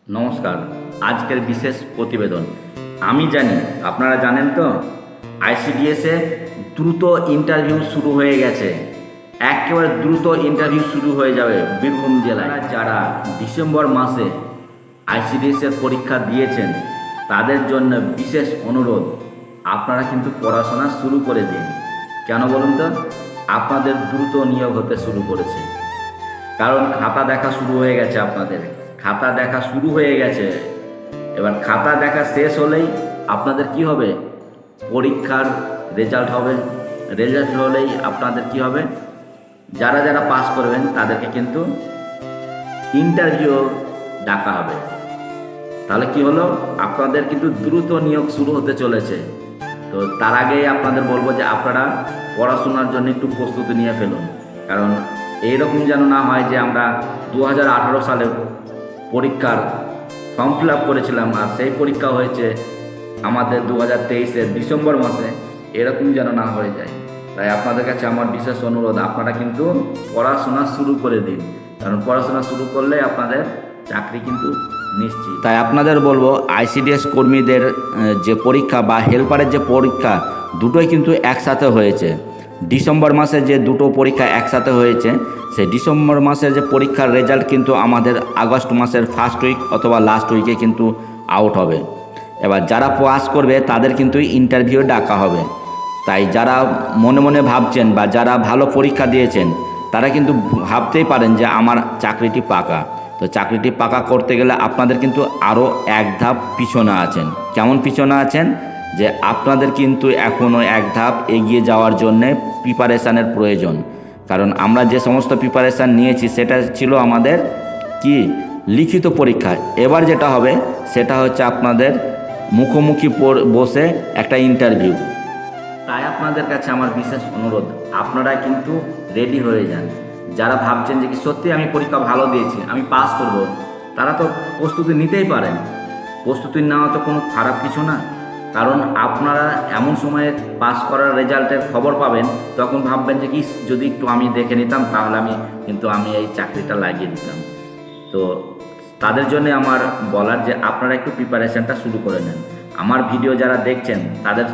নমস্কার। আজকের বিশেষ প্রতিবেদন। আমি জানি আপনারা জানেন তো, আইসিডিএসে দ্রুত ইন্টারভিউ শুরু হয়ে গেছে। একেবারে দ্রুত ইন্টারভিউ শুরু হয়ে যাবে বীরভূম জেলায়। যারা ডিসেম্বর মাসে আইসিডিএসের পরীক্ষা দিয়েছেন তাদের জন্য বিশেষ অনুরোধ, আপনারা কিন্তু পড়াশোনা শুরু করে দিন। কেন বলুন তো? আপনাদের দ্রুত নিয়োগ হতে শুরু করেছে, কারণ খাতা দেখা শুরু হয়ে গেছে। আপনাদের খাতা দেখা শুরু হয়ে গেছে। এবার খাতা দেখা শেষ হলেই আপনাদের কি হবে? পরীক্ষার রেজাল্ট হবে। রেজাল্ট হলেই আপনাদের কি হবে? যারা যারা পাস করবেন তাদেরকে কিন্তু ইন্টারভিউ ডাকা হবে। তাহলে কি হলো? আপনাদের কিন্তু দ্রুত নিয়োগ শুরু হতে চলেছে। তো তার আগেই আপনাদের বলবো যে আপনারা পড়াশোনার জন্য একটু প্রস্তুতি নিয়ে ফেলুন। কারণ এইরকম যেন না হয় যে আমরা 2018 সালে পরীক্ষার ফর্ম ফিল আপ করেছিলাম আর সেই পরীক্ষা হয়েছে আমাদের 2023-এর ডিসেম্বর মাসে। এরকম যেন না হয়ে যায়। তাই আপনাদের কাছে আমার বিশেষ অনুরোধ, আপনারা কিন্তু পড়াশোনা শুরু করে দিন। কারণ পড়াশোনা শুরু করলে আপনাদের চাকরি কিন্তু নিশ্চিত। তাই আপনাদের বলবো, আইসিডিএস কর্মীদের যে পরীক্ষা বা হেল্পারের যে পরীক্ষা, দুটোই কিন্তু একসাথে হয়েছে। ডিসেম্বর মাসে যে দুটো পরীক্ষা একসাথে হয়েছে, সেই ডিসেম্বর মাসের যে পরীক্ষার রেজাল্ট কিন্তু আমাদের আগস্ট মাসের ফার্স্ট উইক অথবা লাস্ট উইকে কিন্তু আউট হবে। এবার যারা পাস করবে তাদের কিন্তু ইন্টারভিউ ডাকা হবে। তাই যারা মনে মনে ভাবছেন বা যারা ভালো পরীক্ষা দিয়েছেন তারা কিন্তু ভাবতেই পারেন যে আমার চাকরিটি পাকা। তো চাকরিটি পাকা করতে গেলে আপনাদের কিন্তু আরও এক ধাপ পিছনে আছেন। কেমন পিছনে আছেন? যে আপনাদের কিন্তু এখনও এক ধাপ এগিয়ে যাওয়ার জন্যে প্রিপারেশানের প্রয়োজন। কারণ আমরা যে সমস্ত প্রিপারেশান নিয়েছি সেটা ছিল আমাদের কি লিখিত পরীক্ষা। এবার যেটা হবে সেটা হচ্ছে আপনাদের মুখোমুখি বসে একটা ইন্টারভিউ। তাই আপনাদের কাছে আমার বিশেষ অনুরোধ, আপনারা কিন্তু রেডি হয়ে যান। যারা ভাবছেন যে কি সত্যি আমি পরীক্ষা ভালো দিয়েছি, আমি পাস করব, তারা তো প্রস্তুতি নিতেই পারেন। প্রস্তুতি নেওয়া তো কোনো খারাপ কিছু না। কারণ আপনারা এমন সময়ে পাস করার রেজাল্টের খবর পাবেন, তখন ভাববেন যে কি যদি একটু আমি দেখে নিতাম তাহলে আমি এই চাকরিটা লাগিয়ে দিতাম। তো তাদের জন্য আমার বলার যে আপনারা একটু প্রিপারেশানটা শুরু করে নেন। আমার ভিডিও যারা দেখছেন তাদের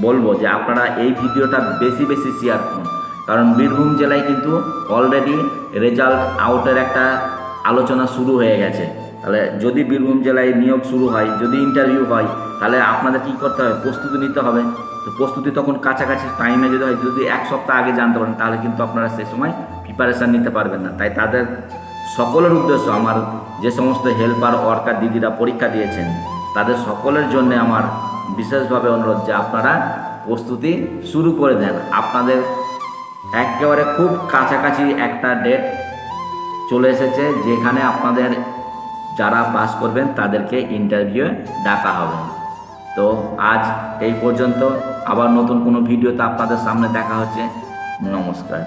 বলবো যে আপনারা এই ভিডিওটা বেশি বেশি শেয়ার করুন। কারণ বীরভূম জেলায় কিন্তু অলরেডি রেজাল্ট আউটের একটা আলোচনা শুরু হয়ে গেছে। তাহলে যদি বীরভূম জেলায় নিয়োগ শুরু হয়, যদি ইন্টারভিউ হয়, তাহলে আপনাদের কী করতে হবে? প্রস্তুতি নিতে হবে। তো প্রস্তুতি তখন কাছাকাছি টাইমে যদি হয়, যদি এক সপ্তাহ আগে জানতে পারেন, তাহলে কিন্তু আপনারা সে সময় প্রিপারেশান নিতে পারবেন না। তাই তাদের সকলের উদ্দেশ্য, আমার যে সমস্ত হেল্পার ওয়ার্কার দিদিরা পরীক্ষা দিয়েছেন তাদের সকলের জন্য আমার বিশেষভাবে অনুরোধ যে আপনারা প্রস্তুতি শুরু করে দেন। আপনাদের একেবারে খুব কাছাকাছি একটা ডেট চলে এসেছে যেখানে আপনাদের যারা পাস করবেন তাদেরকে ইন্টারভিউ ডাকা হবে। তো আজ এই পর্যন্ত। আবার নতুন কোনো ভিডিওতে আপনাদের সামনে দেখা হচ্ছে। নমস্কার।